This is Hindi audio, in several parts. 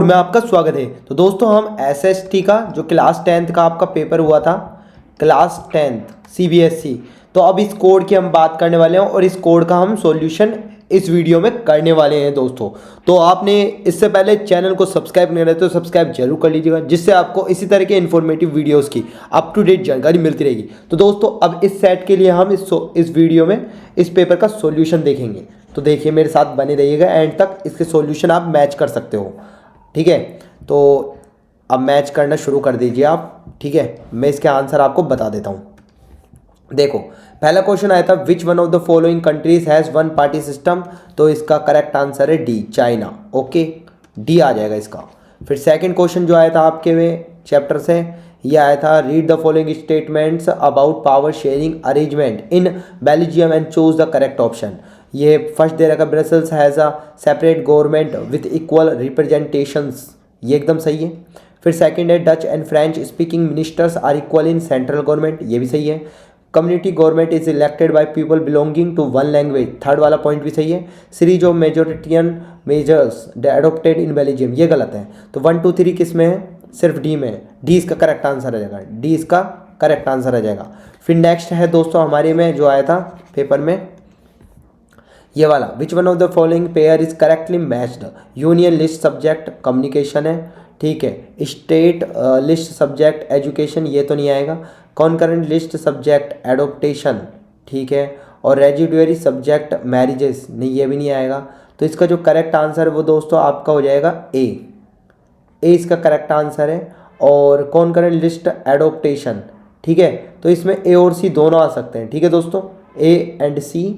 में आपका स्वागत है। तो दोस्तों हम एसएसटी का जो क्लास 10th का आपका पेपर हुआ था, क्लास 10th सीबीएसई, तो अब इस कोड की हम बात करने वाले हैं और इस कोड का हम सॉल्यूशन इस वीडियो में करने वाले हैं दोस्तों। तो आपने इससे पहले चैनल को सब्सक्राइब नहीं किया तो सब्सक्राइब जरूर कर लीजिएगा, जिससे आपको इसी तरह के इन्फॉर्मेटिव वीडियोस की अप टू डेट जानकारी मिलती रहेगी। तो दोस्तों अब इस सेट के लिए हम इस वीडियो में इस पेपर का सॉल्यूशन देखेंगे। तो देखिए मेरे साथ बने रहिएगा एंड तक, इसके सॉल्यूशन आप मैच कर सकते हो। ठीक है, तो अब मैच करना शुरू कर दीजिए आप। ठीक है, मैं इसके आंसर आपको बता देता हूँ। देखो पहला क्वेश्चन आया था, विच one of the following countries has one party system. तो इसका करेक्ट आंसर है डी, चाइना। ओके, डी आ जाएगा इसका। फिर सेकंड क्वेश्चन जो आया था आपके में चैप्टर से, ये आया था, read the following statements about power sharing arrangement in Belgium and choose the correct option. ये फर्स्ट दे रखा, Brussels has a separate government with equal representations, ये एकदम सही है। फिर सेकंड है, Dutch and French speaking ministers are equal in central government, ये भी सही है। Community government is elected by people belonging to one language, third वाला पॉइंट भी सही है। Series of मेजोरिटियन measures adopted in Belgium, ये गलत है। तो 1 2 3 किस में है? सिर्फ डी में है। डी इसका करेक्ट आंसर आ जाएगा, डी इसका करेक्ट आंसर आ जाएगा। फिर नेक्स्ट है दोस्तों हमारे में जो आया था पेपर में, ये वाला, विच one of the following pair is correctly matched. Union list subject communication है, ठीक है। स्टेट लिस्ट सब्जेक्ट एजुकेशन, ये तो नहीं आएगा। कॉन्करेंट लिस्ट सब्जेक्ट एडोप्टेशन, ठीक है। और रेजिडुअरी सब्जेक्ट मैरिजेस, नहीं, ये भी नहीं आएगा। तो इसका जो करेक्ट आंसर है वो दोस्तों आपका हो जाएगा ए, ए इसका करेक्ट आंसर है। और कॉन्करेंट लिस्ट एडोप्टेशन, ठीक है। तो इसमें ए और सी दोनों आ सकते हैं, ठीक है दोस्तों। A and C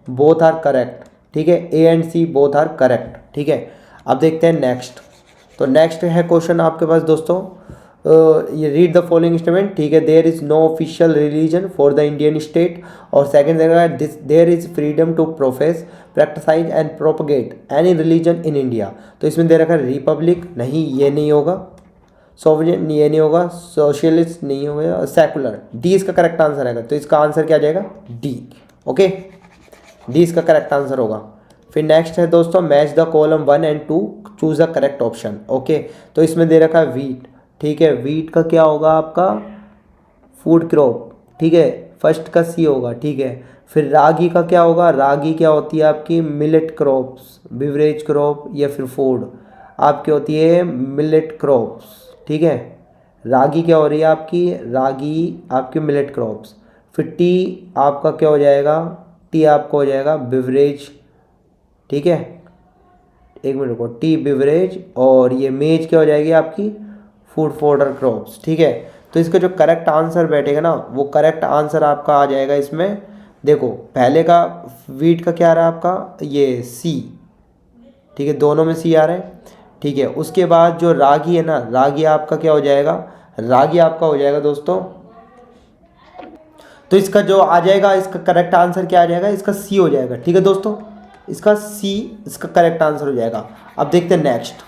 both are correct, ठीक है। A and C both are correct, ठीक है। अब देखते हैं नेक्स्ट। तो नेक्स्ट है क्वेश्चन आपके पास दोस्तों, ये रीड द फॉलोइंग स्टेटमेंट, ठीक है। There is no official religion for the Indian state. और सेकंड जगह, this there is freedom to profess practise and propagate any religion in India. तो इसमें दे रखा है रिपब्लिक, नहीं ये नहीं होगा। सोवरेन, ये नहीं होगा। सोशलिस्ट नहीं होगा। सेकुलर, डी इसका करेक्ट आंसर आएगा। तो इसका आंसर क्या आ जाएगा? डी। ओके, डी इसका करेक्ट आंसर होगा। फिर नेक्स्ट है दोस्तों, match the column 1 and 2, choose the correct option. Okay, तो इसमें दे रखा है वीट, ठीक है। वीट का क्या होगा आपका? फूड क्रॉप, ठीक है। फर्स्ट का सी होगा, ठीक है। फिर रागी का क्या होगा? रागी क्या होती है आपकी? मिलेट क्रॉप्स, बिवरेज क्रॉप या फिर फूड आपकी होती है मिलेट क्रॉप्स, ठीक है। रागी क्या हो रही है आपकी? रागी आपकी मिलेट क्रॉप्स। फिर टी आपका क्या हो जाएगा? टी आपको हो जाएगा बिवरेज, ठीक है। एक मिनट रुको, टी बिवरेज। और ये मेज क्या हो जाएगी आपकी? फूड फॉडर क्रॉप्स, ठीक है। तो इसका जो करेक्ट आंसर बैठेगा ना, वो करेक्ट आंसर आपका आ जाएगा इसमें। देखो पहले का वीट का क्या आ रहा है आपका? ये सी, ठीक है। दोनों में सी आ रहा है, ठीक है। उसके बाद जो रागी है ना, रागी आपका क्या हो जाएगा? रागी आपका हो जाएगा दोस्तों, तो इसका जो आ जाएगा, इसका करेक्ट आंसर क्या आ जाएगा? इसका सी हो जाएगा, ठीक है दोस्तों। इसका सी इसका करेक्ट आंसर हो जाएगा। अब देखते हैं नेक्स्ट।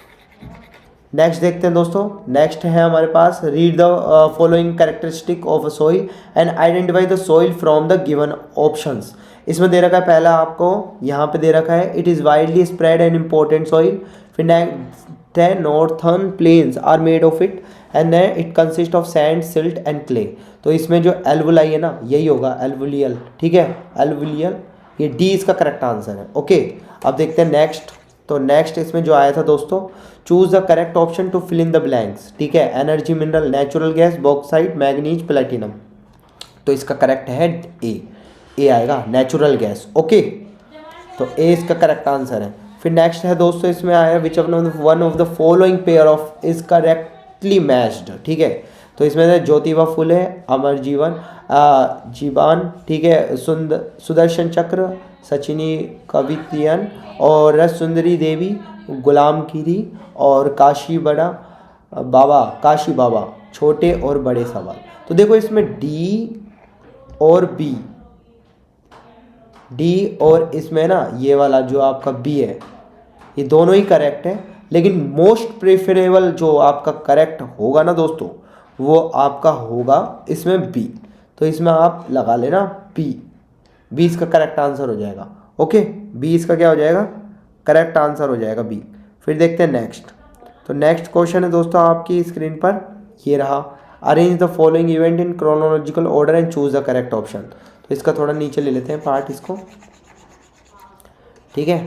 नेक्स्ट देखते हैं दोस्तों, नेक्स्ट है हमारे पास, read the following characteristic of a soil and identify the soil from the given options. इसमें दे रखा है पहला आपको, यहाँ पे दे रखा है, it is widely spread and important soil. फिर नेक्स्ट है, northern plains are made of it and it consist of sand, silt and clay. तो इसमें जो एल्वुलाई है ना, यही होगा एल्वुलियल, ठीक है, एल्वुलियल। ये डी इसका करेक्ट आंसर है। ओके, अब देखते हैं नेक्स्ट। तो नेक्स्ट इसमें जो आया था दोस्तों, choose the correct option to fill in the blanks, ठीक है। Energy mineral, natural gas, bauxite, manganese, platinum. तो इसका करेक्ट है ए, ए आएगा नेचुरल गैस। ओके, तो ए इसका करेक्ट आंसर है। फिर नेक्स्ट है दोस्तों, इसमें आया, विच one of the following pair of is correctly matched, ठीक है। तो इसमें से ज्योतिबा फुले, अमर जीवन, जीवान, ठीक है, सुदर्शन चक्र, सचिनी कवितियन, और रस सुंदरी देवी, गुलाम गिरी, और काशी बड़ा बाबा, काशी बाबा, छोटे और बड़े सवाल। तो देखो इसमें डी और बी, डी और इसमें ना ये वाला जो आपका बी है, ये दोनों ही करेक्ट है। लेकिन मोस्ट प्रेफरेबल जो आपका करेक्ट होगा ना दोस्तों, वो आपका होगा इसमें बी। तो इसमें आप लगा लेना बी, बी इसका करेक्ट आंसर हो जाएगा। ओके, बी इसका क्या हो जाएगा? करेक्ट आंसर हो जाएगा बी। फिर देखते हैं नेक्स्ट। तो नेक्स्ट क्वेश्चन है दोस्तों आपकी स्क्रीन पर, ये रहा, arrange the following event in chronological order and choose the correct option. तो इसका थोड़ा नीचे ले लेते हैं पार्ट इसको, ठीक है,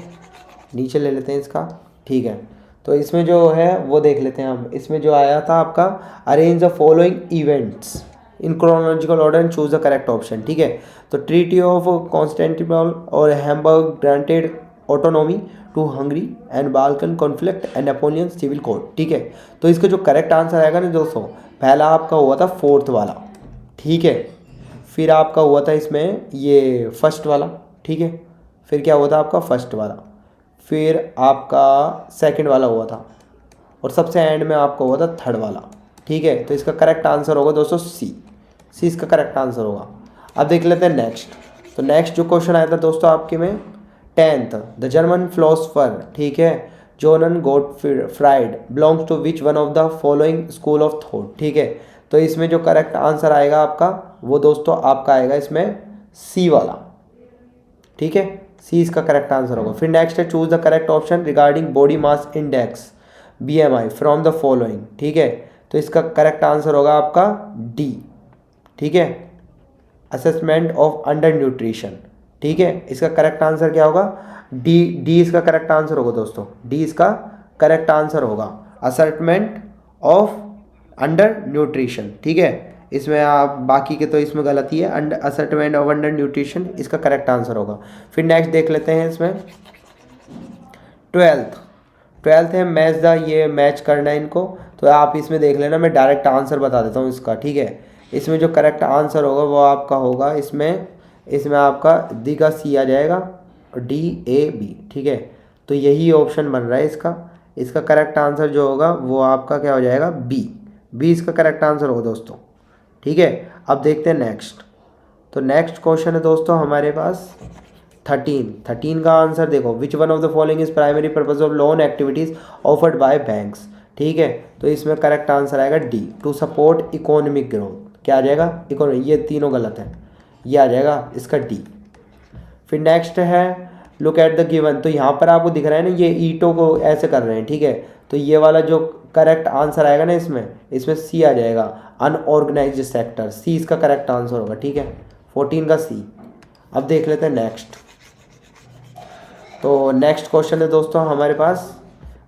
नीचे ले लेते हैं इसका, ठीक है। तो इसमें जो है वो देख लेते हैं हम, इसमें जो आया था आपका arrange the following events in chronological order and choose the correct option, ठीक है। तो ट्रीटी ऑफ कॉन्स्टेंटिनोपल और Hamburg granted autonomy to Hungary and Balkan conflict and Napoleon civil code, ठीक है। तो इसका जो करेक्ट आंसर आएगा ना दोस्तों, पहला आपका हुआ था फोर्थ वाला, ठीक है, फिर आपका हुआ था इसमें ये फर्स्ट वाला, ठीक है, फिर क्या हुआ था आपका फर्स्ट वाला, फिर आपका सेकंड वाला हुआ था, और सबसे एंड में आपका हुआ था थर्ड वाला, ठीक है। तो इसका करेक्ट आंसर होगा दोस्तों सी इसका करेक्ट आंसर होगा। अब देख लेते हैं नेक्स्ट। तो नेक्स्ट जो क्वेश्चन आया था दोस्तों आपके में 10th, द जर्मन फिलोसफर, ठीक है, Johann Gottfried belongs to which one of the following school of thought, ठीक है। तो इसमें जो करेक्ट आंसर आएगा आपका वो दोस्तों आपका आएगा इसमें सी वाला, ठीक है, सी इसका करेक्ट आंसर होगा। फिर नेक्स्ट है choose the correct option regarding body mass index BMI from the following, ठीक है। तो इसका करेक्ट आंसर होगा आपका डी, ठीक है, असेसमेंट ऑफ अंडर न्यूट्रिशन, ठीक है। इसका करेक्ट आंसर क्या होगा, डी इसका करेक्ट आंसर होगा दोस्तों, डी इसका करेक्ट आंसर होगा, असेसमेंट ऑफ अंडर न्यूट्रिशन, ठीक है। इसमें आप बाकी के तो इसमें गलती है, under assessment of under nutrition इसका करेक्ट आंसर होगा। फिर नेक्स्ट देख लेते हैं इसमें 12th है मैच द, ये मैच करना है इनको, तो आप इसमें देख लेना, मैं डायरेक्ट आंसर बता देता हूँ इसका, ठीक है। इसमें जो करेक्ट आंसर होगा वो आपका होगा इसमें आपका डी का सी आ जाएगा और DAB, ठीक है। तो यही ऑप्शन बन रहा है इसका करेक्ट आंसर जो होगा वो आपका क्या हो जाएगा बी इसका करेक्ट आंसर होगा दोस्तों, ठीक है। अब देखते हैं नेक्स्ट। तो नेक्स्ट क्वेश्चन है दोस्तों हमारे पास 13 का आंसर देखो, which one of the following is primary purpose of loan activities offered by banks, ठीक है। तो इसमें करेक्ट आंसर आएगा D, to support economic growth, क्या आ जाएगा इकोनॉमी, ये तीनों गलत है, ये आ जाएगा इसका डी। फिर नेक्स्ट है लुक एट द गिवन, तो यहाँ पर आपको दिख रहा है ना ये ईटों को ऐसे कर रहे हैं, ठीक है। तो ये वाला जो करेक्ट आंसर आएगा ना इसमें सी आ जाएगा, अनऑर्गेनाइज्ड सेक्टर, सी इसका करेक्ट आंसर होगा, ठीक है, 14 का सी। अब देख लेते हैं नेक्स्ट। तो नेक्स्ट क्वेश्चन है दोस्तों हमारे पास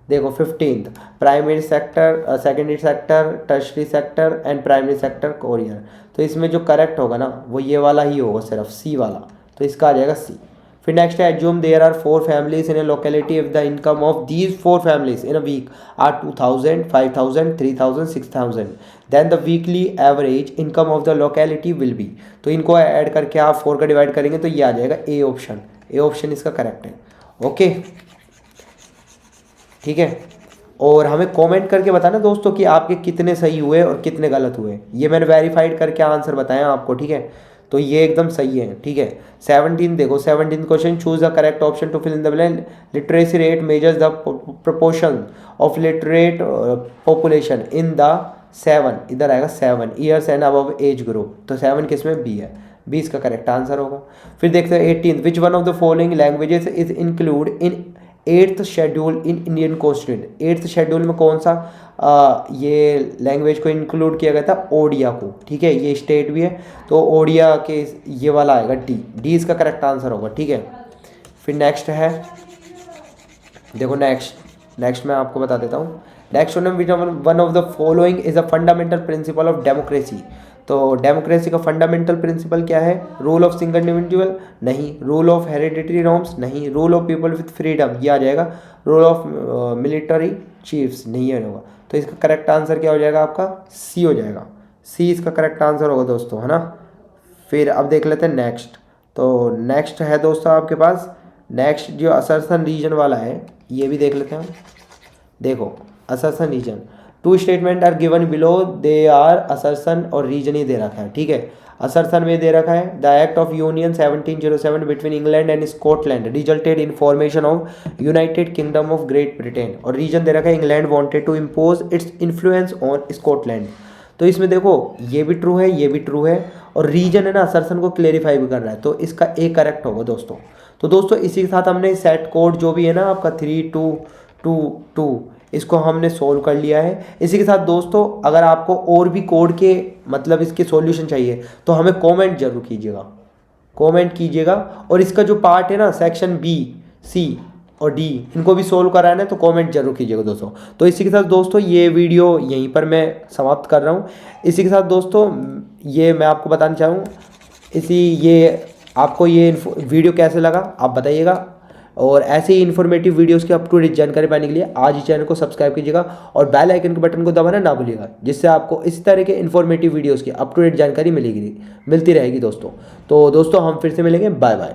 देखो 15th, primary sector, secondary sector, tertiary sector and primary sector courier. तो इसमें जो करेक्ट होगा ना वो ये वाला ही होगा, सिर्फ सी वाला, तो इसका आ जाएगा सी। फिर नेक्स्ट है assume there are 4 families in a locality if the income of these 4 families in a week are 2000, 5000, 3000, 6000, then the weekly average income of the locality will be. तो इनको ऐड करके आप 4 का डिवाइड करेंगे तो ये आ जाएगा ए ऑप्शन इसका करेक्ट है, ओके, ठीक है। और हमें कमेंट करके बताना दोस्तों कि आपके कितने सही हुए और कितने गलत हुए, ये मैंने वेरीफाइड करके आंसर बताया आपको, ठीक है। तो ये एकदम सही है, ठीक है। 17 देखो, 17 question, choose the correct option to fill in the blank, literacy rate measures the proportion of literate population in the 7, इधर आएगा 7 years and above age group, तो 7 किसमें बी है, बी इसका करेक्ट आंसर होगा। फिर देखते हैं 18th, which one of the following languages is include in 8th schedule in Indian constitution. 8th schedule में कौन सा ये लैंग्वेज को इंक्लूड किया गया था, ओडिया को, ठीक है, ये स्टेट भी है, तो ओडिया के ये वाला आएगा डी इसका करेक्ट आंसर होगा, ठीक है। फिर नेक्स्ट है देखो, नेक्स्ट मैं आपको बता देता हूँ। Next one of the following is a fundamental principle of democracy. तो डेमोक्रेसी का फंडामेंटल प्रिंसिपल क्या है, रूल ऑफ सिंगल इंडिविजुअल नहीं, रूल ऑफ हेरिडिटरी नॉर्म्स नहीं, rule of people with freedom ये आ जाएगा, रूल ऑफ मिलिट्री चीफ्स नहीं होगा। तो इसका करेक्ट आंसर क्या हो जाएगा आपका सी हो जाएगा, सी इसका करेक्ट आंसर होगा दोस्तों, है ना। फिर अब देख लेते हैं नेक्स्ट। तो नेक्स्ट है दोस्तों आपके पास, नेक्स्ट जो असर्सन रीजन वाला है ये भी देख लेते हैं हम। देखो assertion reason, 2 statement are given below, they are assertion और रीजन ही दे रखा है, ठीक है। असर्सन में दे रखा है the act of union 1707 between England and Scotland resulted in formation of United Kingdom of Great Britain, और रीजन दे रखा है England wanted to impose its influence on Scotland. तो इसमें देखो ये भी ट्रू है, ये भी ट्रू है, और रीजन है ना असर्सन को क्लेरिफाई भी कर रहा है, तो इसका ए करेक्ट होगा दोस्तों। तो दोस्तों इसी के साथ हमने सेट कोड जो भी है ना आपका 3222 इसको हमने सोल्व कर लिया है। इसी के साथ दोस्तों अगर आपको और भी कोड के मतलब इसके सॉल्यूशन चाहिए तो हमें कमेंट जरूर कीजिएगा। और इसका जो पार्ट है ना सेक्शन बी, सी और डी, इनको भी सोल्व कराना है तो कमेंट जरूर कीजिएगा दोस्तों। तो इसी के साथ दोस्तों ये वीडियो यहीं पर मैं समाप्त कर रहा हूँ। इसी के साथ दोस्तों ये मैं आपको बताना चाहूँ आपको ये वीडियो कैसे लगा आप बताइएगा। और ऐसे ही इन्फॉर्मेटिव वीडियोस की अप टू डेट जानकारी पाने के लिए आज ही चैनल को सब्सक्राइब कीजिएगा और बेल आइकन के बटन को दबाना ना भूलिएगा, जिससे आपको इस तरह के इन्फॉर्मेटिव वीडियोस की अप टू डेट जानकारी मिलती रहेगी दोस्तों। तो दोस्तों हम फिर से मिलेंगे, बाय बाय।